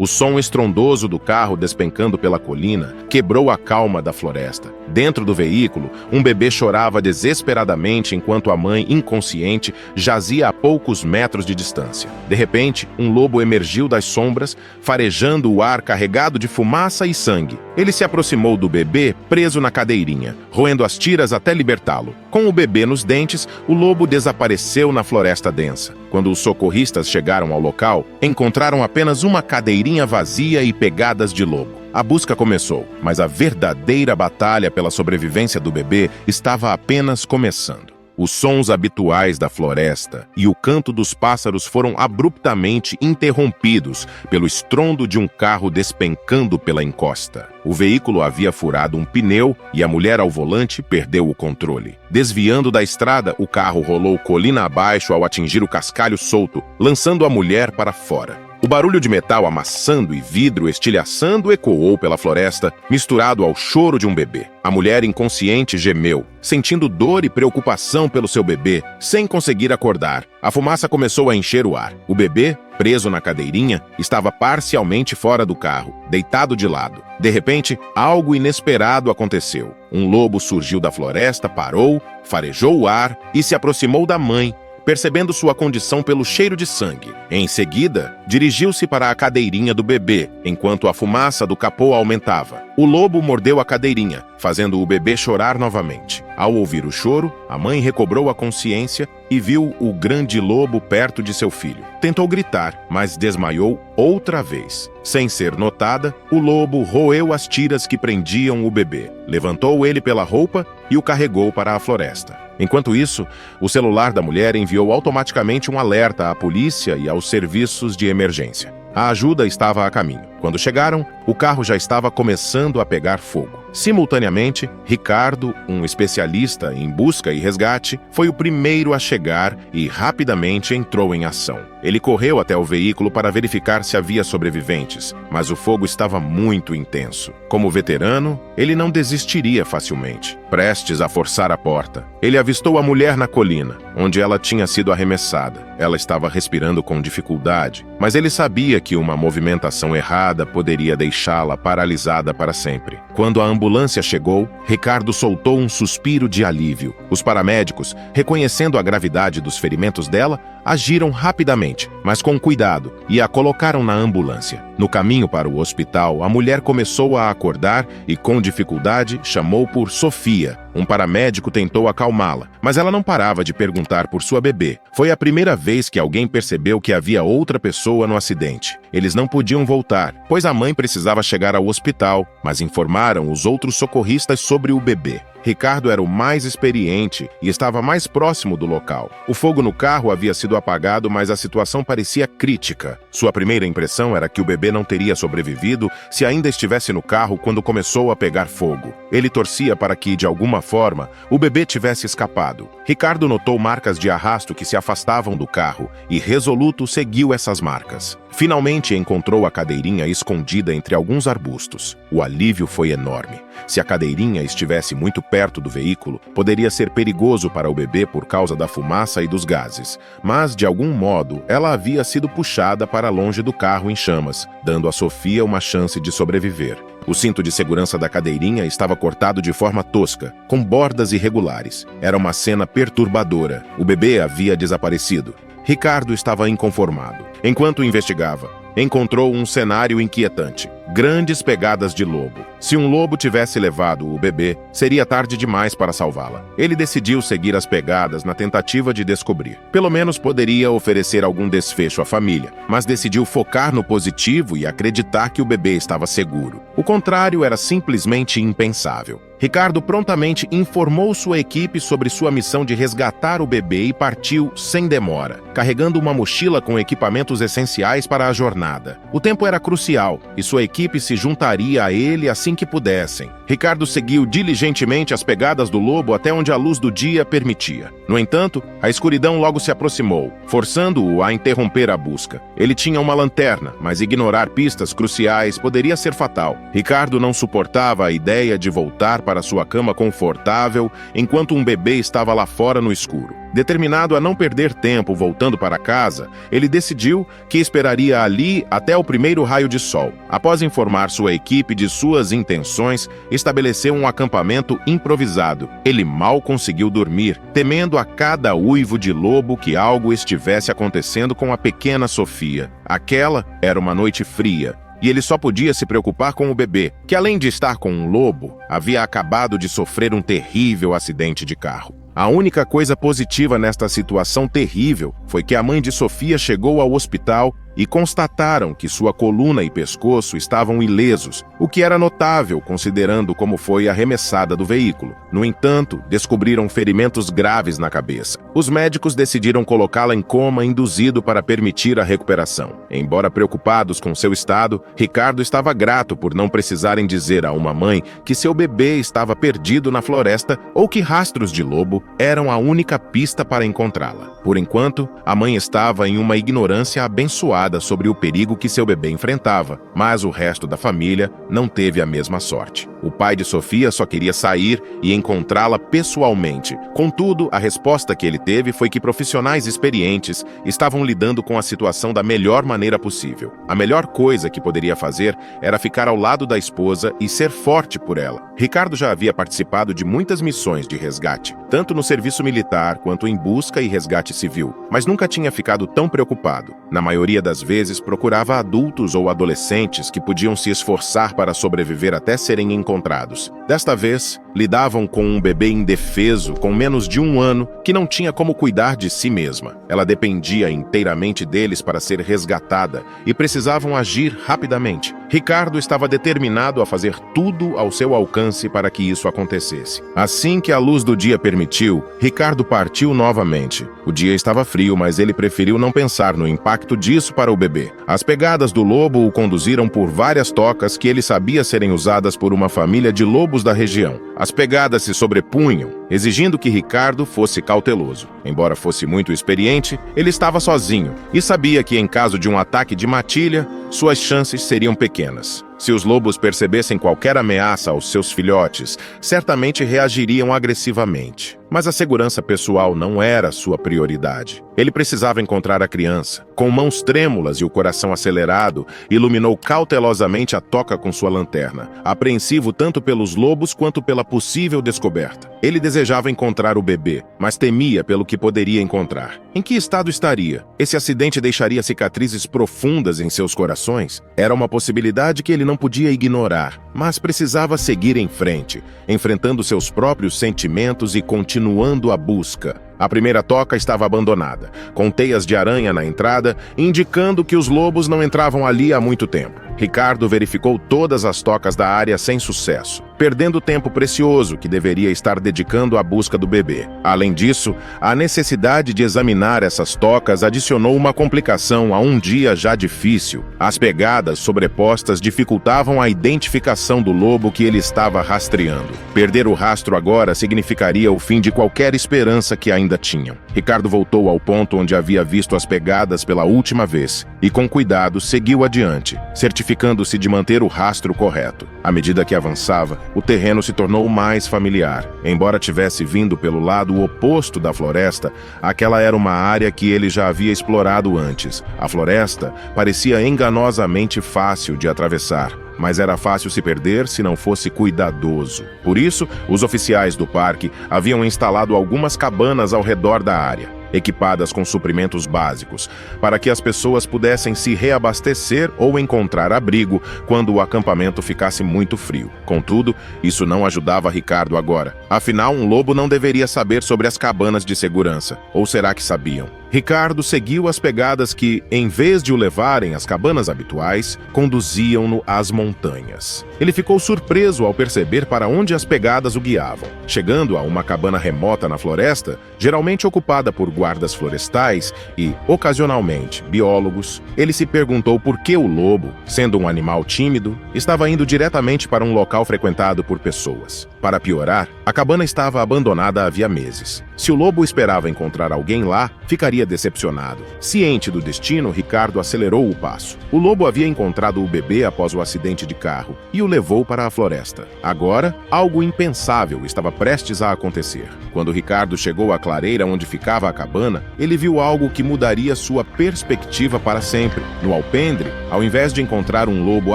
O som estrondoso do carro despencando pela colina quebrou a calma da floresta. Dentro do veículo, um bebê chorava desesperadamente enquanto a mãe, inconsciente, jazia a poucos metros de distância. De repente, um lobo emergiu das sombras, farejando o ar carregado de fumaça e sangue. Ele se aproximou do bebê preso na cadeirinha, roendo as tiras até libertá-lo. Com o bebê nos dentes, o lobo desapareceu na floresta densa. Quando os socorristas chegaram ao local, encontraram apenas uma cadeirinha vazia e pegadas de lobo. A busca começou, mas a verdadeira batalha pela sobrevivência do bebê estava apenas começando. Os sons habituais da floresta e o canto dos pássaros foram abruptamente interrompidos pelo estrondo de um carro despencando pela encosta. O veículo havia furado um pneu e a mulher ao volante perdeu o controle. Desviando da estrada, o carro rolou colina abaixo ao atingir o cascalho solto, lançando a mulher para fora. O barulho de metal amassando e vidro estilhaçando ecoou pela floresta, misturado ao choro de um bebê. A mulher inconsciente gemeu, sentindo dor e preocupação pelo seu bebê, sem conseguir acordar. A fumaça começou a encher o ar. O bebê, preso na cadeirinha, estava parcialmente fora do carro, deitado de lado. De repente, algo inesperado aconteceu. Um lobo surgiu da floresta, parou, farejou o ar e se aproximou da mãe, percebendo sua condição pelo cheiro de sangue. Em seguida, dirigiu-se para a cadeirinha do bebê, enquanto a fumaça do capô aumentava. O lobo mordeu a cadeirinha, fazendo o bebê chorar novamente. Ao ouvir o choro, a mãe recobrou a consciência e viu o grande lobo perto de seu filho. Tentou gritar, mas desmaiou outra vez. Sem ser notada, o lobo roeu as tiras que prendiam o bebê, levantou ele pela roupa e o carregou para a floresta. Enquanto isso, o celular da mulher enviou automaticamente um alerta à polícia e aos serviços de emergência. A ajuda estava a caminho. Quando chegaram, o carro já estava começando a pegar fogo. Simultaneamente, Ricardo, um especialista em busca e resgate, foi o primeiro a chegar e rapidamente entrou em ação. Ele correu até o veículo para verificar se havia sobreviventes, mas o fogo estava muito intenso. Como veterano, ele não desistiria facilmente. Prestes a forçar a porta, ele avistou a mulher na colina, onde ela tinha sido arremessada. Ela estava respirando com dificuldade, mas ele sabia que uma movimentação errada poderia deixá-la paralisada para sempre. Quando a ambulância chegou, Ricardo soltou um suspiro de alívio. Os paramédicos, reconhecendo a gravidade dos ferimentos dela, agiram rapidamente, mas com cuidado, e a colocaram na ambulância. No caminho para o hospital, a mulher começou a acordar e, com dificuldade, chamou por Sofia. Um paramédico tentou acalmá-la, mas ela não parava de perguntar por sua bebê. Foi a primeira vez que alguém percebeu que havia outra pessoa no acidente. Eles não podiam voltar, pois a mãe precisava chegar ao hospital, mas informaram os outros socorristas sobre o bebê. Ricardo era o mais experiente e estava mais próximo do local. O fogo no carro havia sido apagado, mas a situação parecia crítica. Sua primeira impressão era que o bebê não teria sobrevivido se ainda estivesse no carro quando começou a pegar fogo. Ele torcia para que, de alguma forma, o bebê tivesse escapado. Ricardo notou marcas de arrasto que se afastavam do carro e, resoluto, seguiu essas marcas. Finalmente encontrou a cadeirinha escondida entre alguns arbustos. O alívio foi enorme. Se a cadeirinha estivesse muito perto do veículo, poderia ser perigoso para o bebê por causa da fumaça e dos gases. Mas, de algum modo, ela havia sido puxada para longe do carro em chamas, dando a Sofia uma chance de sobreviver. O cinto de segurança da cadeirinha estava cortado de forma tosca, com bordas irregulares. Era uma cena perturbadora. O bebê havia desaparecido. Ricardo estava inconformado. Enquanto investigava, encontrou um cenário inquietante. Grandes pegadas de lobo. Se um lobo tivesse levado o bebê, seria tarde demais para salvá-la. Ele decidiu seguir as pegadas na tentativa de descobrir. Pelo menos poderia oferecer algum desfecho à família, mas decidiu focar no positivo e acreditar que o bebê estava seguro. O contrário era simplesmente impensável. Ricardo prontamente informou sua equipe sobre sua missão de resgatar o bebê e partiu sem demora, carregando uma mochila com equipamentos essenciais para a jornada. O tempo era crucial e sua equipe se juntaria a ele assim que pudessem. Ricardo seguiu diligentemente as pegadas do lobo até onde a luz do dia permitia. No entanto, a escuridão logo se aproximou, forçando-o a interromper a busca. Ele tinha uma lanterna, mas ignorar pistas cruciais poderia ser fatal. Ricardo não suportava a ideia de voltar para para sua cama confortável, enquanto um bebê estava lá fora no escuro. Determinado a não perder tempo voltando para casa, ele decidiu que esperaria ali até o primeiro raio de sol. Após informar sua equipe de suas intenções, estabeleceu um acampamento improvisado. Ele mal conseguiu dormir, temendo a cada uivo de lobo que algo estivesse acontecendo com a pequena Sofia. Aquela era uma noite fria, e ele só podia se preocupar com o bebê, que além de estar com um lobo, havia acabado de sofrer um terrível acidente de carro. A única coisa positiva nesta situação terrível foi que a mãe de Sofia chegou ao hospital e constataram que sua coluna e pescoço estavam ilesos, o que era notável considerando como foi arremessada do veículo. No entanto, descobriram ferimentos graves na cabeça. Os médicos decidiram colocá-la em coma induzido para permitir a recuperação. Embora preocupados com seu estado, Ricardo estava grato por não precisarem dizer a uma mãe que seu bebê estava perdido na floresta ou que rastros de lobo eram a única pista para encontrá-la. Por enquanto, a mãe estava em uma ignorância abençoada sobre o perigo que seu bebê enfrentava, mas o resto da família não teve a mesma sorte. O pai de Sofia só queria sair e encontrá-la pessoalmente. Contudo, a resposta que ele teve foi que profissionais experientes estavam lidando com a situação da melhor maneira possível. A melhor coisa que poderia fazer era ficar ao lado da esposa e ser forte por ela. Ricardo já havia participado de muitas missões de resgate, tanto no serviço militar quanto em busca e resgate civil, mas nunca tinha ficado tão preocupado. Na maioria das vezes, procurava adultos ou adolescentes que podiam se esforçar para sobreviver até serem encontrados. Desta vez, lidavam com um bebê indefeso com menos de 1 ano que não tinha como cuidar de si mesma. Ela dependia inteiramente deles para ser resgatada e precisavam agir rapidamente. Ricardo estava determinado a fazer tudo ao seu alcance para que isso acontecesse. Assim que a luz do dia permitiu, Ricardo partiu novamente. O dia estava frio, mas ele preferiu não pensar no impacto disso para o bebê. As pegadas do lobo o conduziram por várias tocas que ele sabia serem usadas por uma família de lobos da região. As pegadas se sobrepunham, exigindo que Ricardo fosse cauteloso. Embora fosse muito experiente, ele estava sozinho e sabia que em caso de um ataque de matilha, suas chances seriam pequenas. Se os lobos percebessem qualquer ameaça aos seus filhotes, certamente reagiriam agressivamente. Mas a segurança pessoal não era sua prioridade. Ele precisava encontrar a criança. Com mãos trêmulas e o coração acelerado, iluminou cautelosamente a toca com sua lanterna, apreensivo tanto pelos lobos quanto pela possível descoberta. Ele desejava encontrar o bebê, mas temia pelo que poderia encontrar. Em que estado estaria? Esse acidente deixaria cicatrizes profundas em seus corações? Era uma possibilidade que ele não podia ignorar, mas precisava seguir em frente, enfrentando seus próprios sentimentos e continuando a busca. A primeira toca estava abandonada, com teias de aranha na entrada, indicando que os lobos não entravam ali há muito tempo. Ricardo verificou todas as tocas da área sem sucesso, perdendo tempo precioso que deveria estar dedicando à busca do bebê. Além disso, a necessidade de examinar essas tocas adicionou uma complicação a um dia já difícil. As pegadas sobrepostas dificultavam a identificação do lobo que ele estava rastreando. Perder o rastro agora significaria o fim de qualquer esperança que ainda tinham. Ricardo voltou ao ponto onde havia visto as pegadas pela última vez e, com cuidado, seguiu adiante, certificando-se de manter o rastro correto. À medida que avançava, o terreno se tornou mais familiar. Embora tivesse vindo pelo lado oposto da floresta, aquela era uma área que ele já havia explorado antes. A floresta parecia enganosamente fácil de atravessar, mas era fácil se perder se não fosse cuidadoso. Por isso, os oficiais do parque haviam instalado algumas cabanas ao redor da área, equipadas com suprimentos básicos, para que as pessoas pudessem se reabastecer ou encontrar abrigo quando o acampamento ficasse muito frio. Contudo, isso não ajudava Ricardo agora. Afinal, um lobo não deveria saber sobre as cabanas de segurança. Ou será que sabiam? Ricardo seguiu as pegadas que, em vez de o levarem às cabanas habituais, conduziam-no às montanhas. Ele ficou surpreso ao perceber para onde as pegadas o guiavam. Chegando a uma cabana remota na floresta, geralmente ocupada por guardas florestais e, ocasionalmente, biólogos, ele se perguntou por que o lobo, sendo um animal tímido, estava indo diretamente para um local frequentado por pessoas. Para piorar, a cabana estava abandonada havia meses. Se o lobo esperava encontrar alguém lá, ficaria decepcionado. Ciente do destino, Ricardo acelerou o passo. O lobo havia encontrado o bebê após o acidente de carro e o levou para a floresta. Agora, algo impensável estava prestes a acontecer. Quando Ricardo chegou à clareira onde ficava a cabana, ele viu algo que mudaria sua perspectiva para sempre. No alpendre, ao invés de encontrar um lobo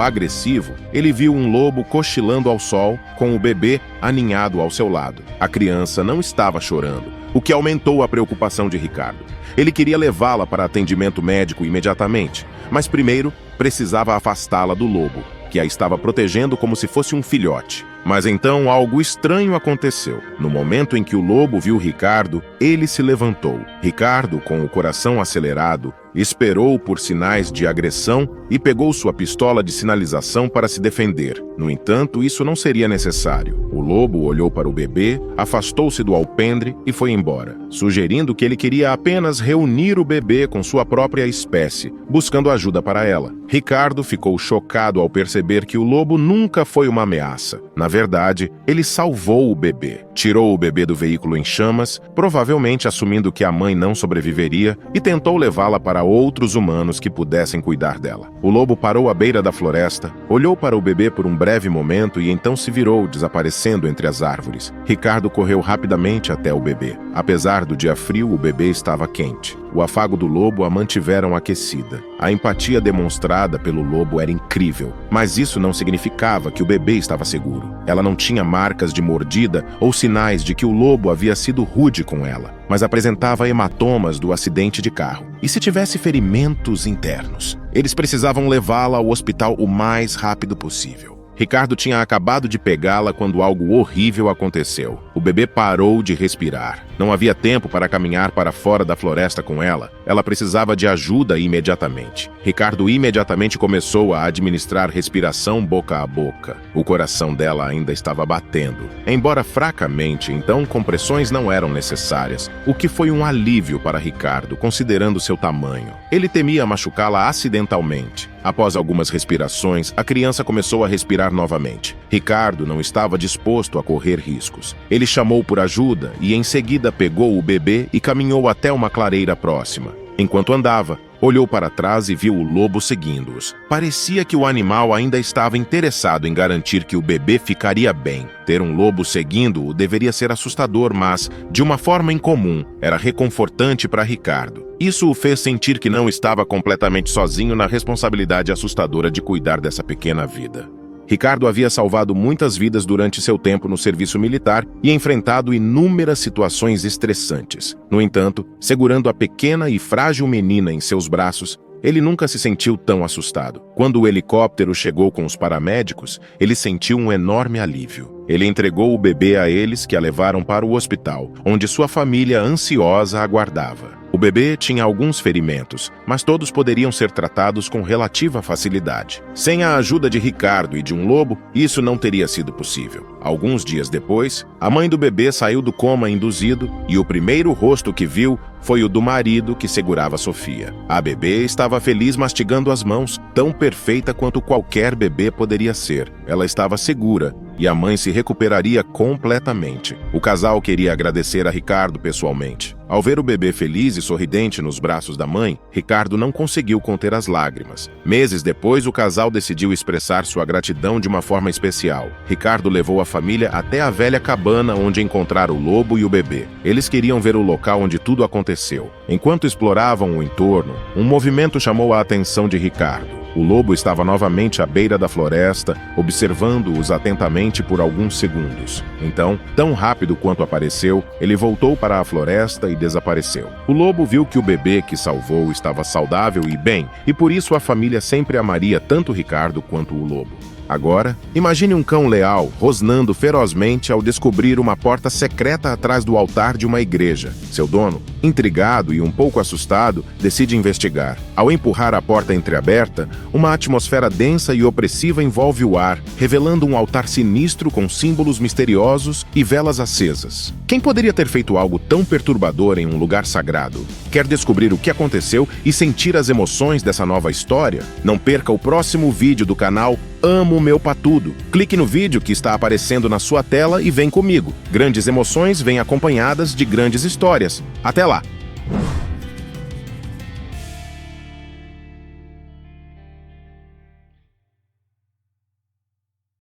agressivo, ele viu um lobo cochilando ao sol, com o bebê aninhado ao seu lado. A criança não estava chorando, o que aumentou a preocupação de Ricardo. Ele queria levá-la para atendimento médico imediatamente, mas primeiro precisava afastá-la do lobo, que a estava protegendo como se fosse um filhote. Mas então algo estranho aconteceu. No momento em que o lobo viu Ricardo, ele se levantou. Ricardo, com o coração acelerado, esperou por sinais de agressão e pegou sua pistola de sinalização para se defender. No entanto, isso não seria necessário. O lobo olhou para o bebê, afastou-se do alpendre e foi embora, sugerindo que ele queria apenas reunir o bebê com sua própria espécie, buscando ajuda para ela. Ricardo ficou chocado ao perceber que o lobo nunca foi uma ameaça. Na verdade, ele salvou o bebê. Tirou o bebê do veículo em chamas, provavelmente assumindo que a mãe não sobreviveria, e tentou levá-la para outros humanos que pudessem cuidar dela. O lobo parou à beira da floresta, olhou para o bebê por um breve momento e então se virou, desaparecendo entre as árvores. Ricardo correu rapidamente até o bebê. Apesar do dia frio, o bebê estava quente. O afago do lobo a mantiveram aquecida. A empatia demonstrada pelo lobo era incrível, mas isso não significava que o bebê estava seguro. Ela não tinha marcas de mordida ou sinais de que o lobo havia sido rude com ela, mas apresentava hematomas do acidente de carro. E se tivesse ferimentos internos? Eles precisavam levá-la ao hospital o mais rápido possível. Ricardo tinha acabado de pegá-la quando algo horrível aconteceu. O bebê parou de respirar. Não havia tempo para caminhar para fora da floresta com ela. Ela precisava de ajuda imediatamente. Ricardo imediatamente começou a administrar respiração boca a boca. O coração dela ainda estava batendo. Embora fracamente, então compressões não eram necessárias, o que foi um alívio para Ricardo, considerando seu tamanho. Ele temia machucá-la acidentalmente. Após algumas respirações, a criança começou a respirar novamente. Ricardo não estava disposto a correr riscos. Ele chamou por ajuda e, em seguida, pegou o bebê e caminhou até uma clareira próxima. Enquanto andava, olhou para trás e viu o lobo seguindo-os. Parecia que o animal ainda estava interessado em garantir que o bebê ficaria bem. Ter um lobo seguindo-o deveria ser assustador, mas, de uma forma incomum, era reconfortante para Ricardo. Isso o fez sentir que não estava completamente sozinho na responsabilidade assustadora de cuidar dessa pequena vida. Ricardo havia salvado muitas vidas durante seu tempo no serviço militar e enfrentado inúmeras situações estressantes. No entanto, segurando a pequena e frágil menina em seus braços, ele nunca se sentiu tão assustado. Quando o helicóptero chegou com os paramédicos, ele sentiu um enorme alívio. Ele entregou o bebê a eles, que a levaram para o hospital, onde sua família ansiosa aguardava. O bebê tinha alguns ferimentos, mas todos poderiam ser tratados com relativa facilidade. Sem a ajuda de Ricardo e de um lobo, isso não teria sido possível. Alguns dias depois, a mãe do bebê saiu do coma induzido e o primeiro rosto que viu foi o do marido que segurava Sofia. A bebê estava feliz mastigando as mãos, tão perfeita quanto qualquer bebê poderia ser. Ela estava segura e a mãe se recuperaria completamente. O casal queria agradecer a Ricardo pessoalmente. Ao ver o bebê feliz e sorridente nos braços da mãe, Ricardo não conseguiu conter as lágrimas. Meses depois, o casal decidiu expressar sua gratidão de uma forma especial. Ricardo levou a família até a velha cabana onde encontraram o lobo e o bebê. Eles queriam ver o local onde tudo aconteceu. Enquanto exploravam o entorno, um movimento chamou a atenção de Ricardo. O lobo estava novamente à beira da floresta, observando-os atentamente por alguns segundos. Então, tão rápido quanto apareceu, ele voltou para a floresta e desapareceu. O lobo viu que o bebê que salvou estava saudável e bem, e por isso a família sempre amaria tanto Ricardo quanto o lobo. Agora, imagine um cão leal rosnando ferozmente ao descobrir uma porta secreta atrás do altar de uma igreja. Seu dono, intrigado e um pouco assustado, decide investigar. Ao empurrar a porta entreaberta, uma atmosfera densa e opressiva envolve o ar, revelando um altar sinistro com símbolos misteriosos e velas acesas. Quem poderia ter feito algo tão perturbador em um lugar sagrado? Quer descobrir o que aconteceu e sentir as emoções dessa nova história? Não perca o próximo vídeo do canal Amo Meu Patudo. Clique no vídeo que está aparecendo na sua tela e vem comigo. Grandes emoções vêm acompanhadas de grandes histórias. Até lá!